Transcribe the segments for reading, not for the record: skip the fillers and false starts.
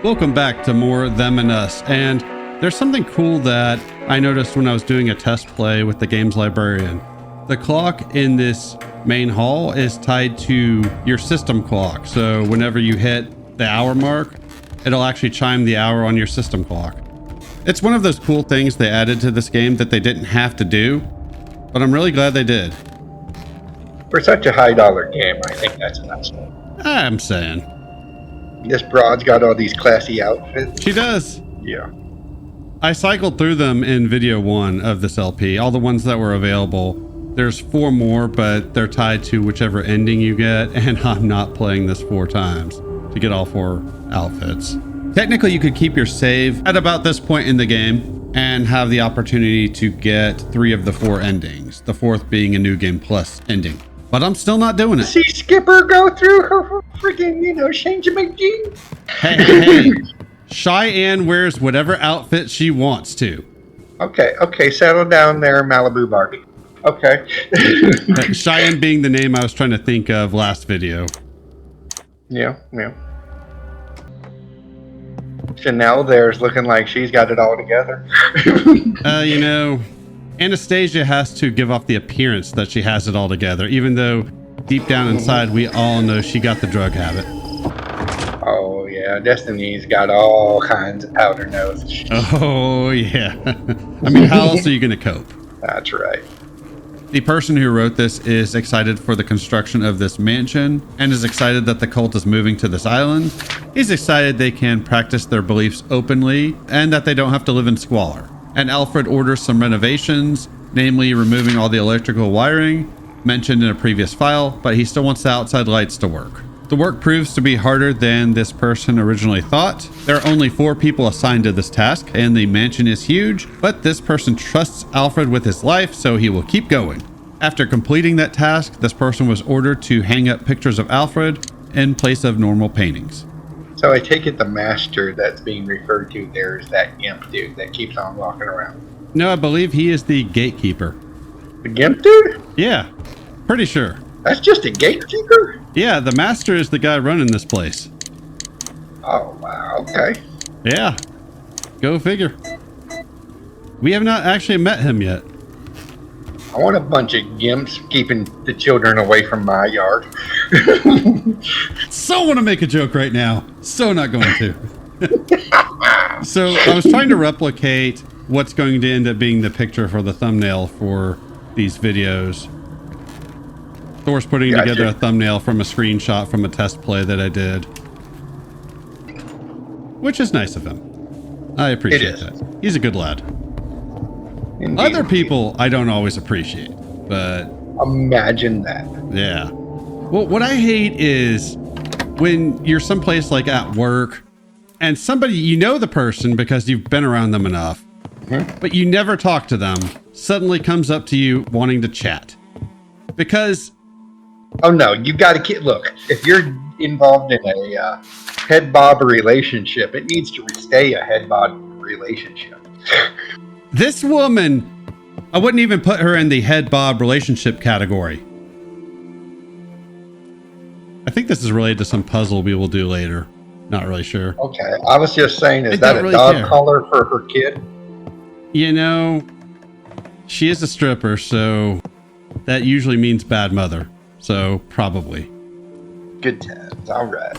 Welcome back to more Them and Us, and there's something cool that I noticed when I was doing a test play with the games librarian. The clock in this main hall is tied to your system clock, so whenever you hit the hour mark, it'll actually chime the hour on your system clock. It's one of those cool things they added to this game that they didn't have to do, but I'm really glad they did. For such a high dollar game, I think that's a nice one. I'm saying. This broad's got all these classy outfits. She does. Yeah. I cycled through them in video 1 of this LP, all the ones that were available. There's 4 more, but they're tied to whichever ending you get, and I'm not playing this 4 times to get all 4 outfits. Technically, you could keep your save at about this point in the game and have the opportunity to get 3 of the 4 endings, the 4th being a New Game Plus ending. But I'm still not doing it. See Skipper go through her freaking, change of jeans. Hey. Cheyenne wears whatever outfit she wants to. Okay, settle down there, Malibu Barbie. Okay. Cheyenne being the name I was trying to think of last video. Yeah. Chanel there's looking like she's got it all together. Anastasia has to give off the appearance that she has it all together, even though deep down inside we all know she got the drug habit. Oh yeah, Destiny's got all kinds of powder nose. Oh yeah. I mean, how else are you going to cope? That's right. The person who wrote this is excited for the construction of this mansion and is excited that the cult is moving to this island. He's excited they can practice their beliefs openly and that they don't have to live in squalor. And Alfred orders some renovations, namely removing all the electrical wiring mentioned in a previous file, but he still wants the outside lights to work. The work proves to be harder than this person originally thought. There are only 4 people assigned to this task, and the mansion is huge, but this person trusts Alfred with his life, so he will keep going. After completing that task, this person was ordered to hang up pictures of Alfred in place of normal paintings. So I take it the master that's being referred to there is that gimp dude that keeps on walking around. No, I believe he is the gatekeeper. The gimp dude? Yeah, pretty sure. That's just a gatekeeper? Yeah, the master is the guy running this place. Oh, wow, okay. Yeah, go figure. We have not actually met him yet. I want a bunch of gimps keeping the children away from my yard. So want to make a joke right now. So not going to. So I was trying to replicate what's going to end up being the picture for the thumbnail for these videos. Thor's putting together a thumbnail from a screenshot from a test play that I did. Which is nice of him. I appreciate that. He's a good lad. Indeed. Other people I don't always appreciate, but... Imagine that. Yeah. Well, what I hate is when you're someplace like at work and somebody, you know the person because you've been around them enough, but you never talk to them, suddenly comes up to you wanting to chat. Because... Oh no, you gotta look, if you're involved in a head bob relationship, it needs to stay a head bob relationship. This woman, I wouldn't even put her in the head bob relationship category. I think this is related to some puzzle we will do later. Not really sure. Okay, I was just saying, is that a dog collar for her kid? You know, she is a stripper, so that usually means bad mother. So probably. Good times, all right.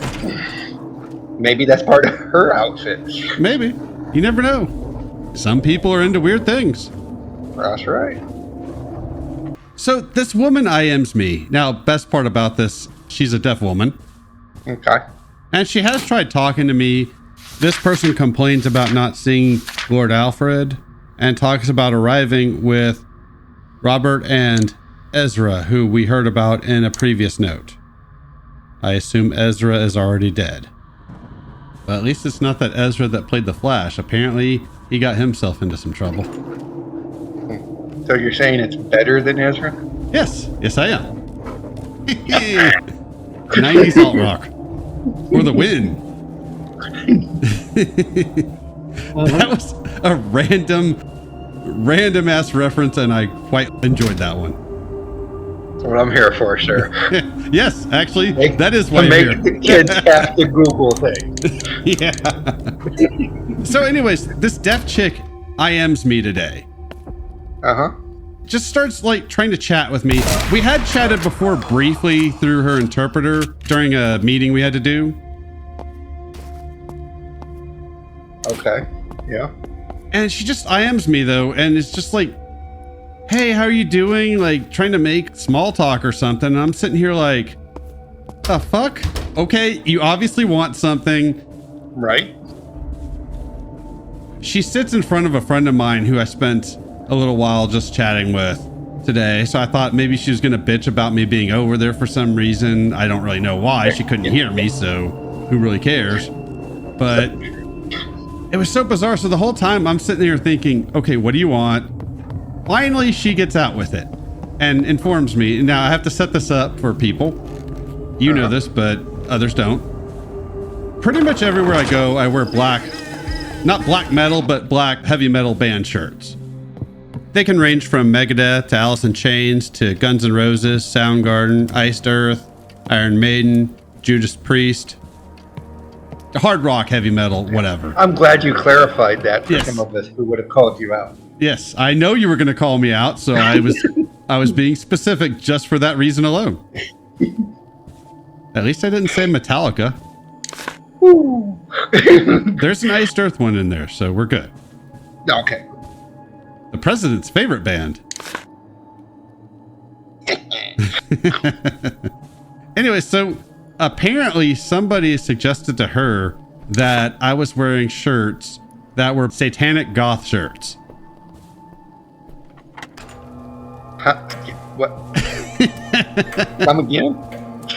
Maybe that's part of her outfit. Maybe. You never know. Some people are into weird things. That's right. So this woman IMs me. Now, best part about this, she's a deaf woman. Okay. And she has tried talking to me. This person complains about not seeing Lord Alfred and talks about arriving with Robert and Ezra, who we heard about in a previous note. I assume Ezra is already dead. But at least it's not that Ezra that played the Flash. Apparently, he got himself into some trouble. So you're saying it's better than Ezra? Yes I am. 90s alt rock. For the win. That was a random ass reference, and I quite enjoyed that one. That's what I'm here for, sir. Yes, actually, that is why to you're make here. the kids have to Google things. Yeah. So anyways, this deaf chick IMs me today. Uh-huh. Just starts like trying to chat with me. We had chatted before briefly through her interpreter during a meeting we had to do. Okay. Yeah. And she just IMs me though, and it's just like, hey, how are you doing? Like trying to make small talk or something. And I'm sitting here like, the fuck? Okay, you obviously want something. Right. She sits in front of a friend of mine who I spent a little while just chatting with today. So I thought maybe she was going to bitch about me being over there for some reason. I don't really know why. She couldn't hear me, so who really cares? But it was so bizarre. So the whole time I'm sitting there thinking, okay, what do you want? Finally, she gets out with it and informs me. Now I have to set this up for people. You know this, but others don't. Pretty much everywhere I go, I wear black, not black metal, but black heavy metal band shirts. They can range from Megadeth to Alice in Chains to Guns N' Roses, Soundgarden, Iced Earth, Iron Maiden, Judas Priest, hard rock, heavy metal, whatever. I'm glad you clarified that for Yes. some of us who would have called you out. Yes, I know you were going to call me out, so I was being specific just for that reason alone. At least I didn't say Metallica. Woo. There's an Iced Earth one in there, so we're good. Okay. The president's favorite band. Anyway, so apparently somebody suggested to her that I was wearing shirts that were satanic goth shirts. Huh? What? Come again?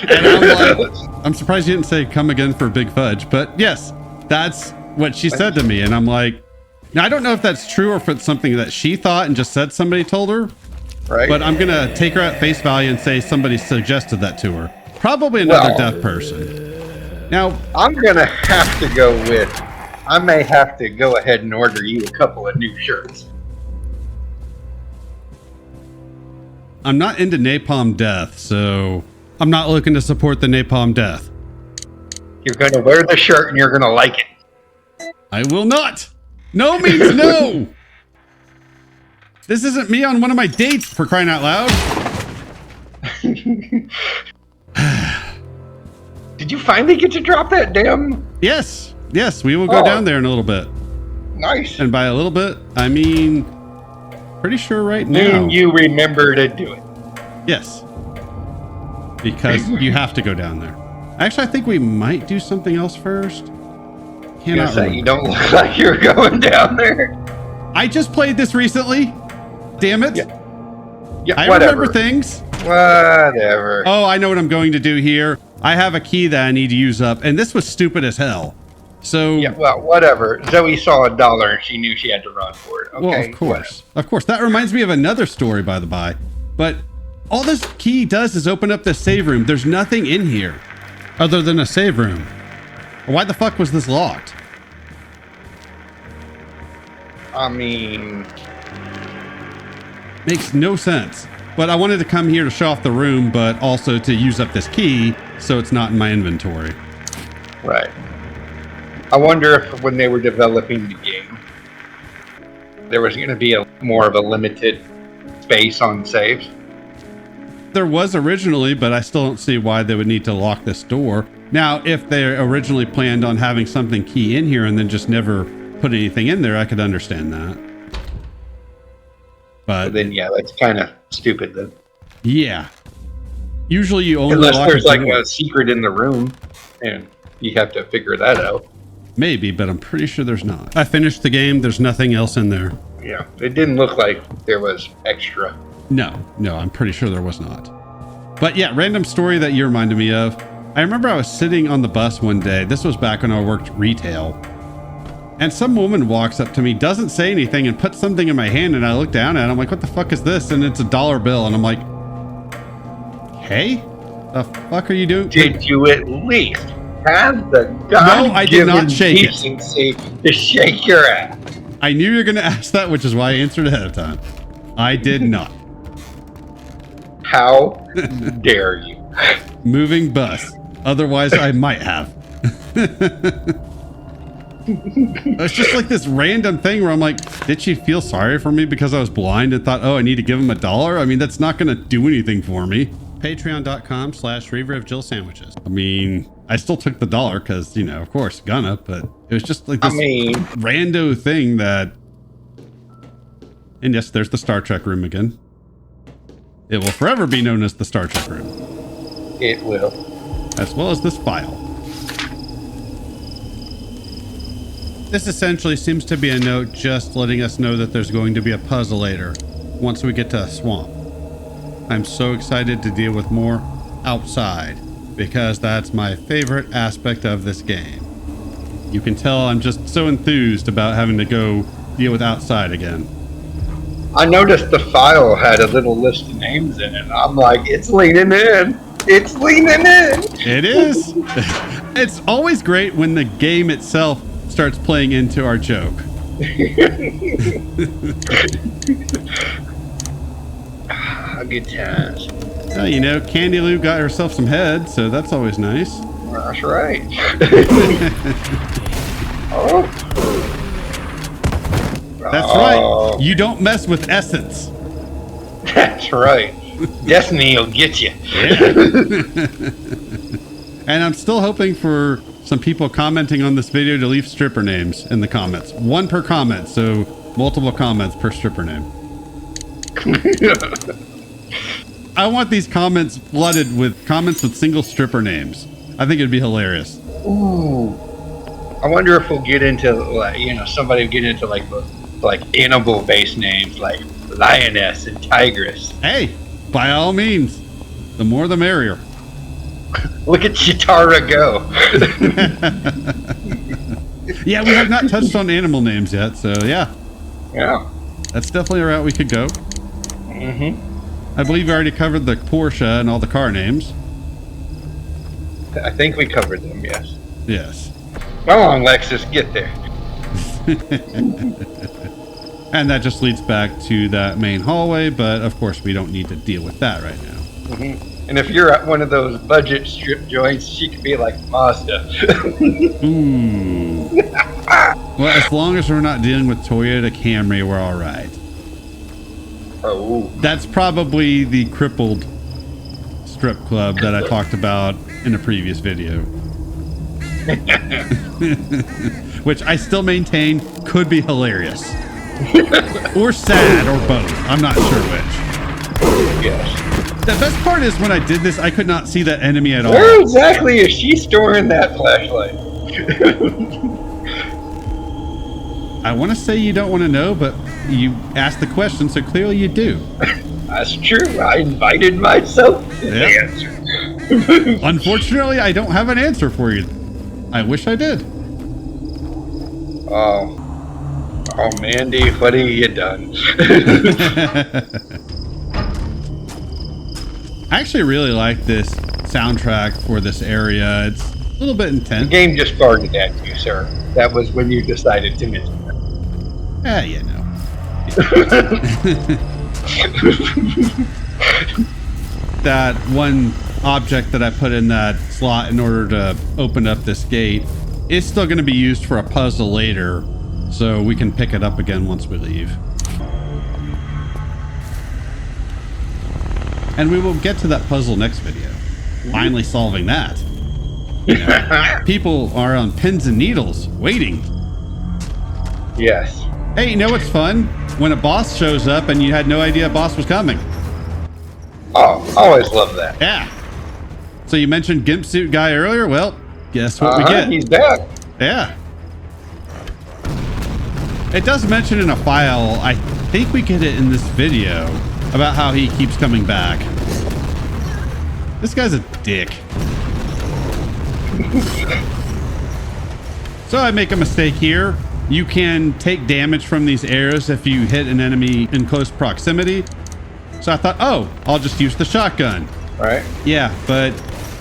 And I'm like, I'm surprised you didn't say come again for Big Fudge, but yes, that's what she said to me. And I'm like, now I don't know if that's true or if it's something that she thought and just said somebody told her, Right. but I'm going to take her at face value and say somebody suggested that to her. Probably another Well, deaf person. Now, I'm gonna have to go with. I may have to go ahead and order you a couple of new shirts. I'm not into Napalm Death, so I'm not looking to support the Napalm Death. You're gonna wear the shirt and you're gonna like it. I will not. No means no. This isn't me on one of my dates, for crying out loud. Did you finally get to drop that damn? Yes, we will go down there in a little bit. Nice. And by a little bit, I mean pretty sure right now. You remember to do it. Yes. Because you have to go down there. Actually, I think we might do something else first. Cannot remember. You don't look like you're going down there. I just played this recently. Damn it. Yeah, I whatever. remember things. Whatever. Oh, I know what I'm going to do here. I have a key that I need to use up, and this was stupid as hell. So, Yeah, well, whatever. Zoe saw $1 and she knew she had to run for it. Okay. well, of course. Of course. That reminds me of another story, by the by. But all this key does is open up this save room. There's nothing in here other than a save room. Why the fuck was this locked? I mean, Makes no sense. But I wanted to come here to show off the room, but also to use up this key so it's not in my inventory. right. I wonder if when they were developing the game, there was going to be more of a limited space on saves. There was originally, but I still don't see why they would need to lock this door. Now, if they originally planned on having something key in here and then just never put anything in there, I could understand that. But Then, yeah, that's kind of stupid then. yeah. Usually you only Unless lock there's the like door. a secret in the room and you have to figure that out. Maybe, but I'm pretty sure there's not. I finished the game. There's nothing else in there. Yeah, it didn't look like there was extra. No, I'm pretty sure there was not. But yeah, random story that you reminded me of. I remember I was sitting on the bus one day. This was back when I worked retail. And some woman walks up to me, doesn't say anything, and puts something in my hand. And I look down at it. I'm like, what the fuck is this? And it's a $1 bill. And I'm like, hey, the fuck are you doing? Did you at least have the No, I did not shake it. decency to shake your ass? I knew you were going to ask that, which is why I answered ahead of time. I did not. How dare you? Moving bus. Otherwise, I might have. It's just like this random thing where I'm like, did she feel sorry for me because I was blind and thought, oh, I need to give him $1? I mean, that's not going to do anything for me. Patreon.com/Reaver of Jill Sandwiches. I mean, I still took the $1 because, you know, of course, gonna, but it was just like this rando thing that. And yes, there's the Star Trek room again. It will forever be known as the Star Trek room. It will. As well as this file. This essentially seems to be a note just letting us know that there's going to be a puzzle later, once we get to a swamp. I'm so excited to deal with more outside, because that's my favorite aspect of this game. You can tell I'm just so enthused about having to go deal with outside again. I noticed the file had a little list of names in it. I'm like, it's leaning in. It's leaning in. It is. It's always great when the game itself starts playing into our joke. Good times. Well, you know, Candy Lou got herself some head, so that's always nice. That's right. Oh. That's right. You don't mess with essence. That's right. Destiny will get you. Yeah. And I'm still hoping for some people commenting on this video to leave stripper names in the comments. One per comment, so multiple comments per stripper name. I want these comments flooded with comments with single stripper names. I think it'd be hilarious. Ooh. I wonder if we'll get into, like, you know, somebody will get into like animal-based names like lioness and tigress. Hey, by all means, the more the merrier. Look at Chitara go. Yeah, we have not touched on animal names yet, so yeah. Yeah. That's definitely a route we could go. Mm-hmm. I believe we already covered the Porsche and all the car names. I think we covered them, yes. Yes. Come on, Lexus, get there. And that just leads back to that main hallway, but of course we don't need to deal with that right now. Mm-hmm. And if you're at one of those budget strip joints, she could be like Mazda. Ooh. Well, as long as we're not dealing with Toyota Camry, we're all right. Oh. That's probably the crippled strip club that I talked about in a previous video. Which I still maintain could be hilarious. Or sad, or both. I'm not sure which. Yes. The best part is when I did this, I could not see that enemy at all. Where exactly is she storing that flashlight? I want to say you don't want to know, but you asked the question, so clearly you do. That's true. I invited myself to the answer. Unfortunately, I don't have an answer for you. I wish I did. Oh, Mandy, what have you done? I actually really like this soundtrack for this area. It's a little bit intense. The game just farted at you, sir. That was when you decided to mention that. You know. That one object that I put in that slot in order to open up this gate is still going to be used for a puzzle later, so we can pick it up again once we leave. And we will get to that puzzle next video. Finally solving that. You know, people are on pins and needles waiting. Yes. Hey, you know what's fun? When a boss shows up and you had no idea a boss was coming. Oh, always love that. Yeah. So you mentioned Gimp Suit Guy earlier? Well, guess what we get? He's back. Yeah. It does mention in a file, I think we get it in this video, about how he keeps coming back. This guy's a dick. So I make a mistake here. You can take damage from these arrows if you hit an enemy in close proximity. So I thought, oh, I'll just use the shotgun. Right. Yeah, but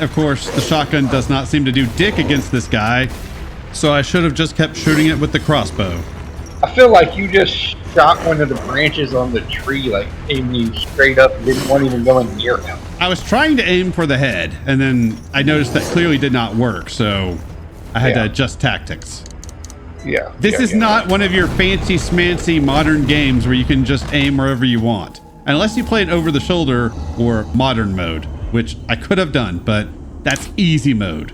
of course the shotgun does not seem to do dick against this guy. So I should have just kept shooting it with the crossbow. I feel like you just shot one of the branches on the tree, like aiming you straight up and didn't want to even go in near him. I was trying to aim for the head, and then I noticed that clearly did not work, so I had to adjust tactics. Yeah. This is not one of your fancy smancy modern games where you can just aim wherever you want. Unless you played over the shoulder or modern mode, which I could have done, but that's easy mode.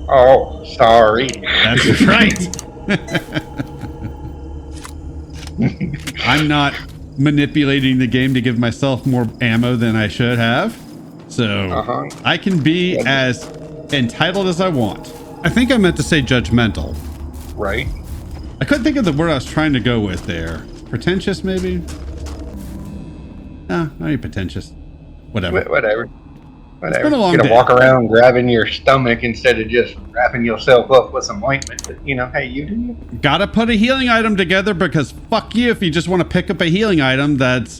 Oh, sorry. That's right. I'm not manipulating the game to give myself more ammo than I should have. So I can be as entitled as I want. I think I meant to say judgmental. Right. I couldn't think of the word I was trying to go with there. Pretentious, maybe? No, not even pretentious. Whatever. Whatever. It's been a long You're gonna day. walk around grabbing your stomach instead of just wrapping yourself up with some ointment. But, you know, hey, you do you. Gotta put a healing item together because fuck you if you just want to pick up a healing item. This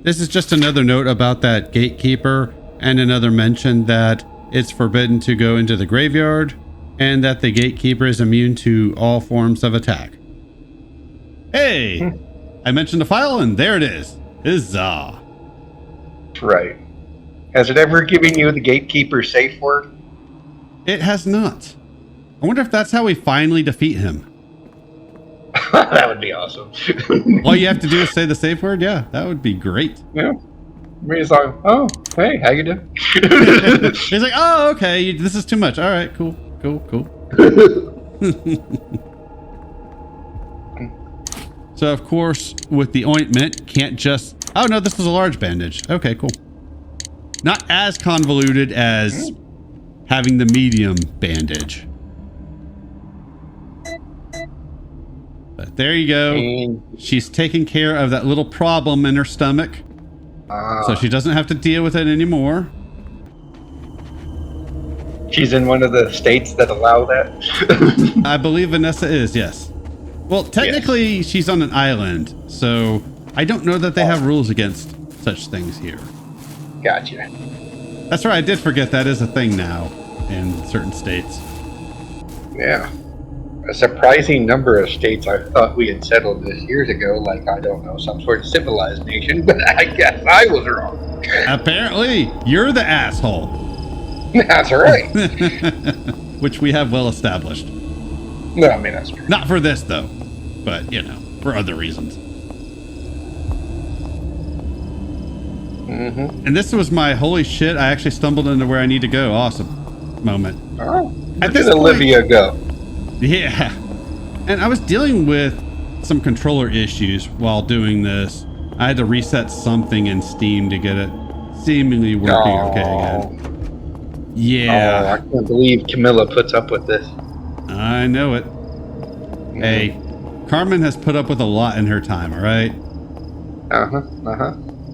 is just another note about that gatekeeper and another mention that it's forbidden to go into the graveyard and that the gatekeeper is immune to all forms of attack. Hey, I mentioned the file and there it is. Huzzah. Right. Has it ever given you the gatekeeper's safe word? It has not. I wonder if that's how we finally defeat him. That would be awesome. All you have to do is say the safe word? Yeah, that would be great. Yeah. I mean, it's like, oh, hey, how you doing? He's like, oh, okay, this is too much. All right, cool. So, of course, with the ointment, can't just... Oh, no, this was a large bandage. Okay, cool. Not as convoluted as having the medium bandage. But there you go. She's taking care of that little problem in her stomach. So she doesn't have to deal with it anymore. She's in one of the states that allow that. I believe Vanessa is, yes. Well, technically, she's on an island, so I don't know that they have rules against such things here. Gotcha. That's right, I did forget that is a thing now in certain states. Yeah. A surprising number of states. I thought we had settled this years ago, like, I don't know, some sort of civilized nation, but I guess I was wrong. Apparently, you're the asshole. That's right. Which we have well established. No, I mean, that's true. Not for this, though, but, you know, for other reasons. And this was my holy shit, I actually stumbled into where I need to go. Awesome moment. Oh, At where this did Olivia go? Yeah. And I was dealing with some controller issues while doing this. I had to reset something in Steam to get it seemingly working okay again. Yeah. Oh, I can't believe Camilla puts up with this. I know it. Hey, Carmen has put up with a lot in her time, all right?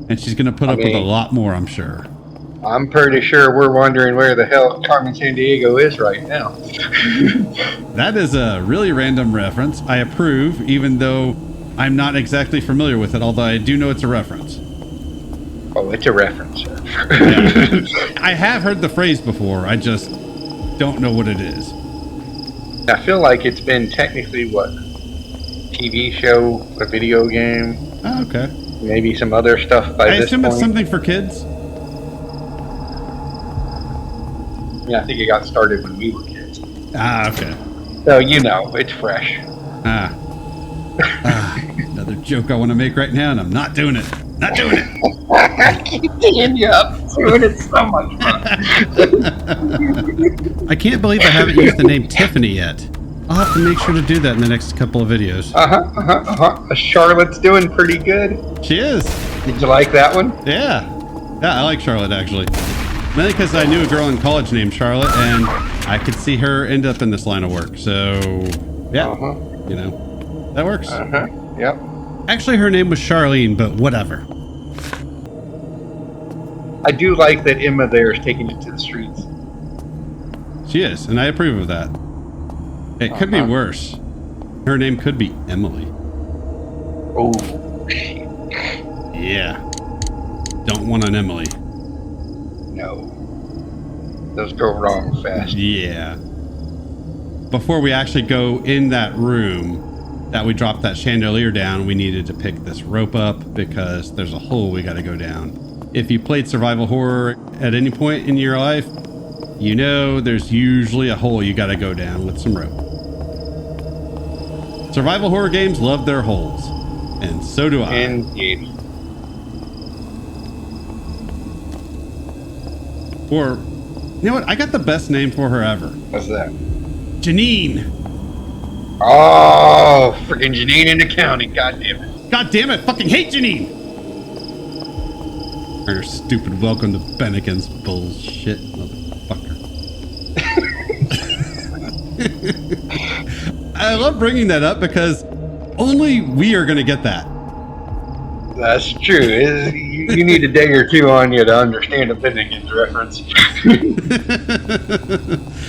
And she's going to put up with a lot more, I'm sure. I'm pretty sure we're wondering where the hell Carmen Sandiego is right now. That is a really random reference. I approve, even though I'm not exactly familiar with it, although I do know it's a reference. Oh, it's a reference. Yeah. I have heard the phrase before. I just don't know what it is. I feel like it's been technically, what, TV show, a video game? Oh, okay. Maybe some other stuff by this point. I assume it's something for kids. Yeah, I think it got started when we were kids. Ah, okay. So, you know, it's fresh. Another joke I want to make right now, and I'm not doing it. Not doing it. I keep teeing you up. Dude, it's so much fun. I can't believe I haven't used the name Tiffany yet. I'll have to make sure to do that in the next couple of videos. Charlotte's doing pretty good. She is. Did you like that one? Yeah. Yeah, I like Charlotte, actually. Mainly because I knew a girl in college named Charlotte, and I could see her end up in this line of work. So, yeah, you know, that works. Yep. Actually, her name was Charlene, but whatever. I do like that Emma there is taking it to the streets. She is, and I approve of that. It could be worse. Her name could be Emily. Oh. Yeah. Don't want an Emily. No. Those go wrong fast. Yeah. Before we actually go in that room, that we dropped that chandelier down, we needed to pick this rope up because there's a hole we got to go down. If you played survival horror at any point in your life, you know there's usually a hole you got to go down with some rope. Survival horror games love their holes, and so do I. Indeed. Or, you know what? I got the best name for her ever. What's that? Janine. Oh, freaking Janine in accounting. God damn it. God damn it. Fucking hate Janine. Her stupid welcome to Bennigan's bullshit, motherfucker. I love bringing that up because only we are going to get that. That's true. You need a day or two on you to understand a Bennigan's reference.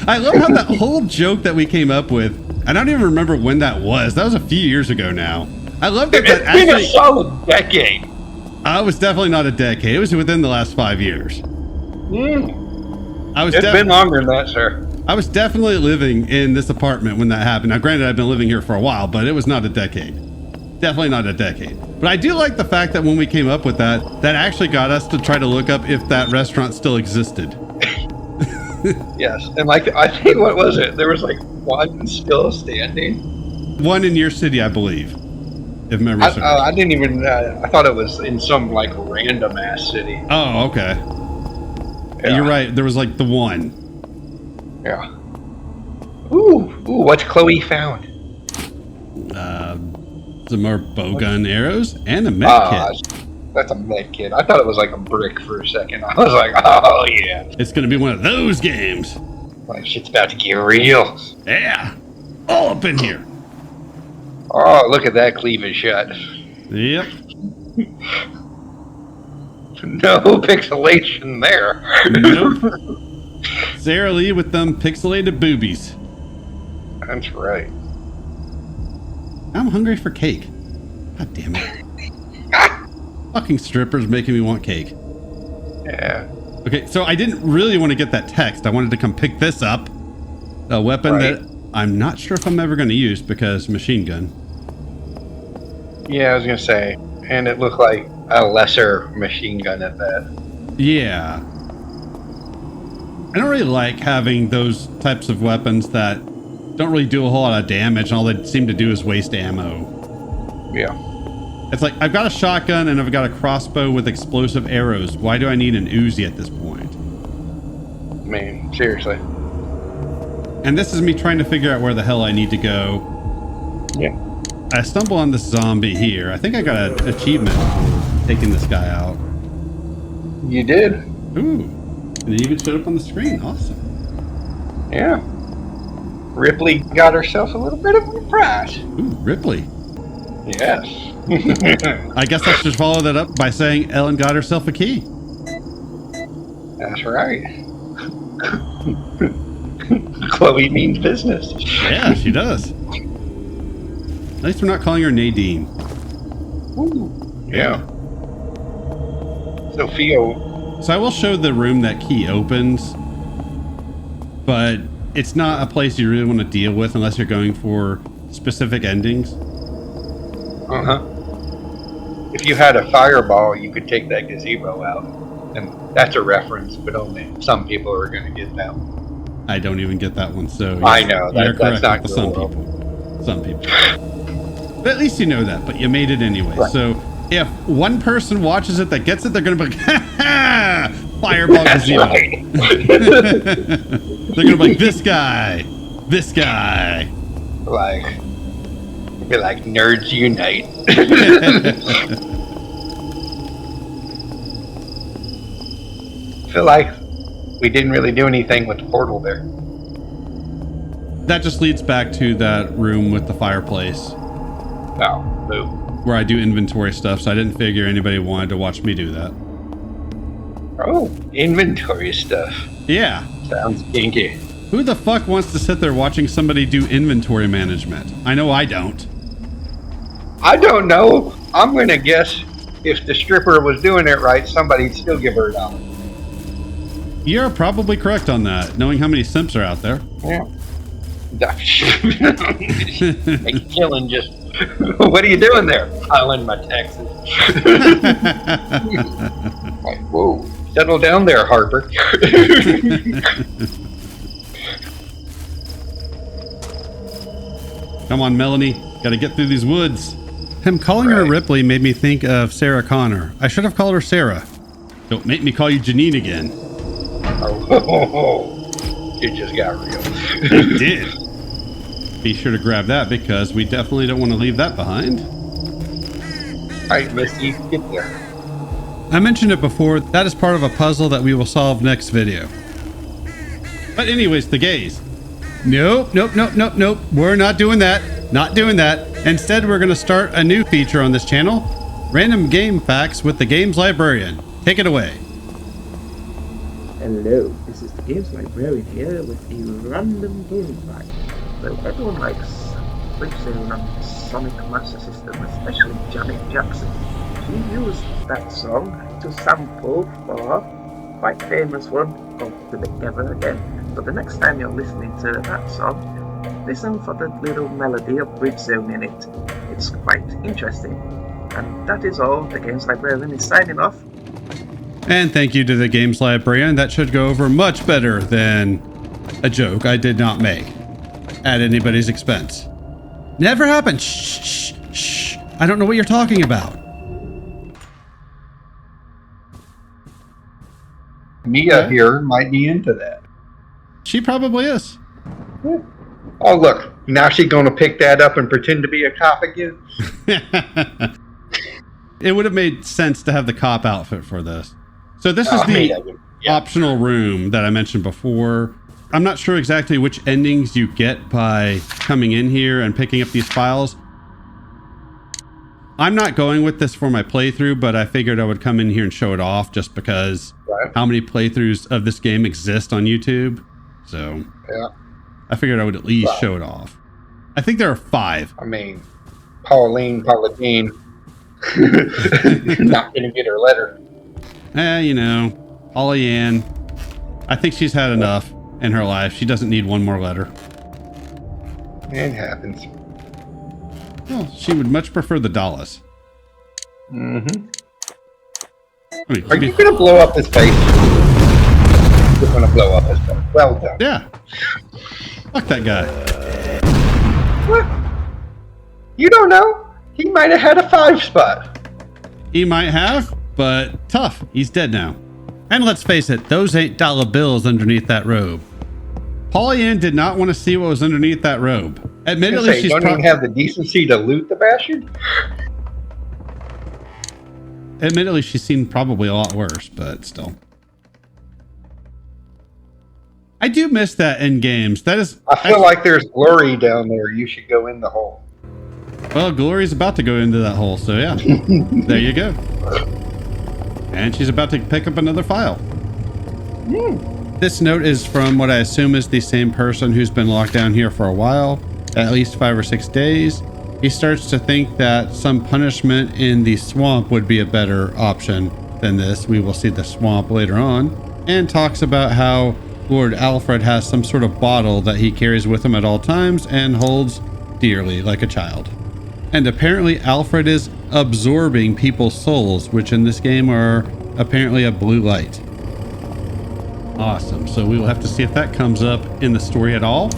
I love how that whole joke that we came up with, I don't even remember when that was. That was a few years ago now. I love that. It's been a solid decade. It was definitely not a decade. It was within the last 5 years. It's been longer than that, sir. I was definitely living in this apartment when that happened. Now, granted, I've been living here for a while, but it was not a decade. Definitely not a decade. But I do like the fact that when we came up with that, that actually got us to try to look up if that restaurant still existed. Yes, and like I think, what was it? There was like one still standing. One in your city, I believe, if memory serves. I didn't even. I thought it was in some like random ass city. Oh, okay. Yeah. You're right. There was like the one. Yeah. Ooh, what's Chloe found? Some more bowgun arrows and a med kit. That's a med kit. I thought it was like a brick for a second. I was like, oh yeah. It's gonna be one of those games. Like shit's about to get real. Yeah. All up in here. Oh, look at that cleavage shot. Yep. No pixelation there. Nope. Sarah Lee with them pixelated boobies. That's right. I'm hungry for cake. God damn it. Fucking strippers making me want cake. Yeah. Okay, so I didn't really want to get that text. I wanted to come pick this up. A weapon that I'm not sure if I'm ever going to use because machine gun. Yeah, I was going to say. And it looked like a lesser machine gun at that. Yeah. I don't really like having those types of weapons that don't really do a whole lot of damage and all they seem to do is waste ammo. Yeah. It's like, I've got a shotgun and I've got a crossbow with explosive arrows. Why do I need an Uzi at this point? Man, seriously. And this is me trying to figure out where the hell I need to go. Yeah. I stumble on this zombie here. I think I got an achievement for taking this guy out. You did? Ooh. And it even showed up on the screen. Awesome. Yeah. Ripley got herself a little bit of a prize. Ooh, Ripley. Yes. I guess I should follow that up by saying Ellen got herself a key. That's right. Chloe means business. Yeah, she does. At least we're not calling her Nadine. Ooh. Yeah. Sophia. So I will show the room that key opens, but it's not a place you really want to deal with unless you're going for specific endings. Uh-huh. If you had a fireball, you could take that gazebo out. And that's a reference, but only some people are going to get that one. I don't even get that one, so... Yes, I know, that's not with some cool. people. Some people. But at least you know that, but you made it anyway. Right. So if one person watches it that gets it, they're going to be like, ha-ha! Fireball gazebo. Right. They're going to be like, this guy. Be like, nerds unite. I feel like we didn't really do anything with the portal there. That just leads back to that room with the fireplace. Oh, boo. Where I do inventory stuff, so I didn't figure anybody wanted to watch me do that. Oh, inventory stuff. Yeah. Sounds kinky. Who the fuck wants to sit there watching somebody do inventory management? I know I don't. I don't know. I'm going to guess if the stripper was doing it right, somebody'd still give her $1. You're probably correct on that, knowing how many simps are out there. Yeah. Make killing just. What are you doing there? Filing my taxes. Like, whoa, settle down there, Harper. Come on, Melanie. Gotta get through these woods. Him calling her Ripley made me think of Sarah Connor. I should have called her Sarah. Don't make me call you Janine again. Oh, it just got real. It did. Be sure to grab that because we definitely don't want to leave that behind. Alright, Misty, get there. I mentioned it before, that is part of a puzzle that we will solve next video. But anyways, the gays. Nope. We're not doing that. Not doing that. Instead, we're going to start a new feature on this channel. Random game facts with the games librarian. Take it away. Hello, this is the games librarian here with a random game fact. So everyone likes Bridgestone on Sonic Master System, especially Janet Jackson. She used that song to sample for quite famous one called Together Again. So the next time you're listening to that song, listen for the little melody of Bridgestone in it. It's quite interesting. And that is all. The games librarian is signing off. And thank you to the games librarian. That should go over much better than a joke I did not make at anybody's expense. Never happened. Shh. I don't know what you're talking about. Mia here might be into that. She probably is. Oh, look. Now she's going to pick that up and pretend to be a cop again? It would have made sense to have the cop outfit for this. So this is the optional room that I mentioned before. I'm not sure exactly which endings you get by coming in here and picking up these files. I'm not going with this for my playthrough, but I figured I would come in here and show it off just because how many playthroughs of this game exist on YouTube. So I figured I would at least show it off. I think there are 5. I mean, Pauline not going to get her letter. You know, Ollie Ann, I think she's had enough in her life. She doesn't need one more letter. It happens. Well, she would much prefer the dollars. Mm-hmm. I mean, are you going to blow up his face? You're going to blow up his face. Well done. Yeah. Fuck that guy. What? You don't know. He might have had a 5 spot. He might have, but tough. He's dead now. And let's face it, those ain't dollar bills underneath that robe. Polly Ann did not want to see what was underneath that robe. Admittedly, she's don't even have the decency to loot the bastard. Admittedly, she's seen probably a lot worse, but still. I do miss that in games. That is. I feel like there's glory down there. You should go in the hole. Well, Glory's about to go into that hole, so yeah. There you go. And she's about to pick up another file. This note is from what I assume is the same person who's been locked down here for a while, at least 5 or 6 days. He starts to think that some punishment in the swamp would be a better option than this. We will see the swamp later on. And talks about how Lord Alfred has some sort of bottle that he carries with him at all times and holds dearly like a child. And apparently Alfred is absorbing people's souls, which in this game are apparently a blue light. Awesome. So we will have to see if that comes up in the story at all.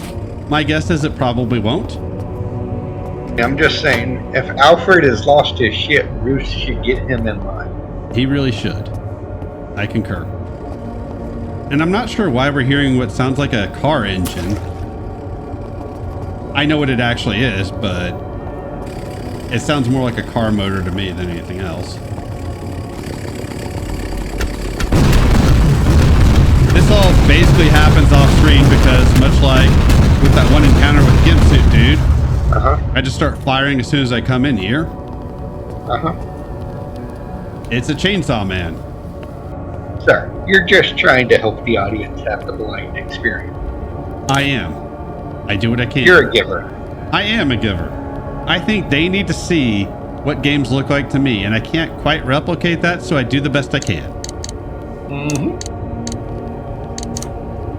My guess is it probably won't. I'm just saying, if Alfred has lost his shit, Bruce should get him in line. He really should. I concur. And I'm not sure why we're hearing what sounds like a car engine. I know what it actually is, but it sounds more like a car motor to me than anything else. This all basically happens off screen because much like with that one encounter with Gimp Suit Dude, I just start firing as soon as I come in here. It's a chainsaw man. Sir, you're just trying to help the audience have the blind experience. I am. I do what I can. You're a giver. I am a giver. I think they need to see what games look like to me, and I can't quite replicate that, so I do the best I can.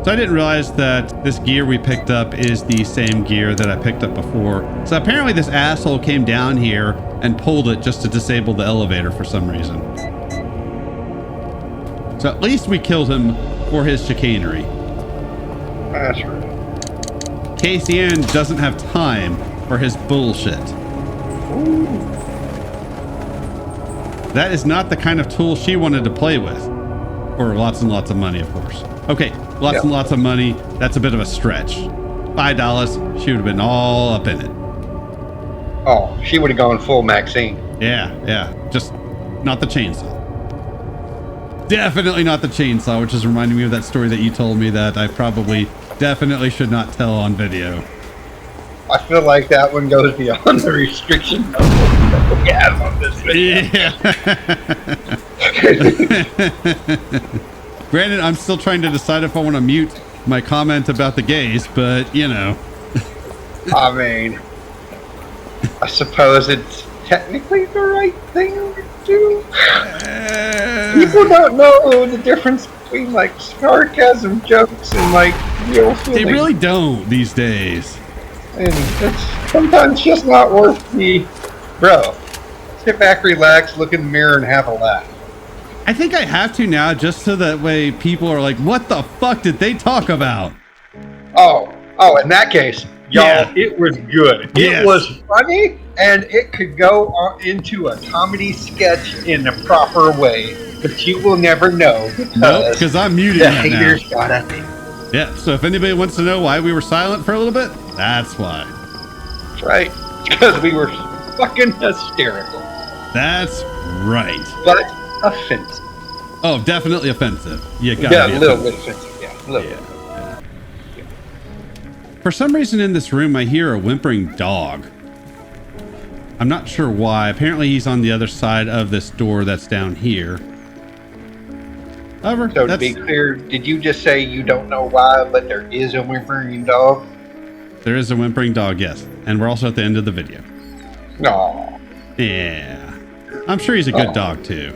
So I didn't realize that this gear we picked up is the same gear that I picked up before. So apparently this asshole came down here and pulled it just to disable the elevator for some reason. So at least we killed him for his chicanery. That's right. KCN doesn't have time for his bullshit. Ooh. That is not the kind of tool she wanted to play with. For lots and lots of money, of course. Okay, lots and lots of money. That's a bit of a stretch. $5, she would have been all up in it. Oh, she would have gone full Maxine. Yeah. Just not the chainsaw. Definitely not the chainsaw, which is reminding me of that story that you told me that I probably definitely should not tell on video. I feel like that one goes beyond the restriction that we have on this video. Yeah. Granted, I'm still trying to decide if I want to mute my comment about the gays, but you know. I mean, I suppose it's technically the right thing to do. People don't know the difference between like sarcasm jokes and like real feelings. They really don't these days. And it's sometimes just not worth the bro. Sit back, relax, look in the mirror, and have a laugh. I think I have to now, just so that way people are like, what the fuck did they talk about? Oh, in that case, y'all, it was good. Yes. It was funny, and it could go into a comedy sketch in a proper way, but you will never know because I'm muting the that haters now. got me. Yeah, so if anybody wants to know why we were silent for a little bit, that's why. That's right, because we were fucking hysterical. That's right. But offensive. Oh, definitely offensive. You gotta Yeah, be a little offensive. bit offensive. Yeah, a little bit. For some reason in this room, I hear a whimpering dog. I'm not sure why. Apparently he's on the other side of this door that's down here. However, So to be clear, did you just say you don't know why, but there is a whimpering dog? there is a whimpering dog, yes. And we're also at the end of the video. No. Yeah. I'm sure he's a good dog too.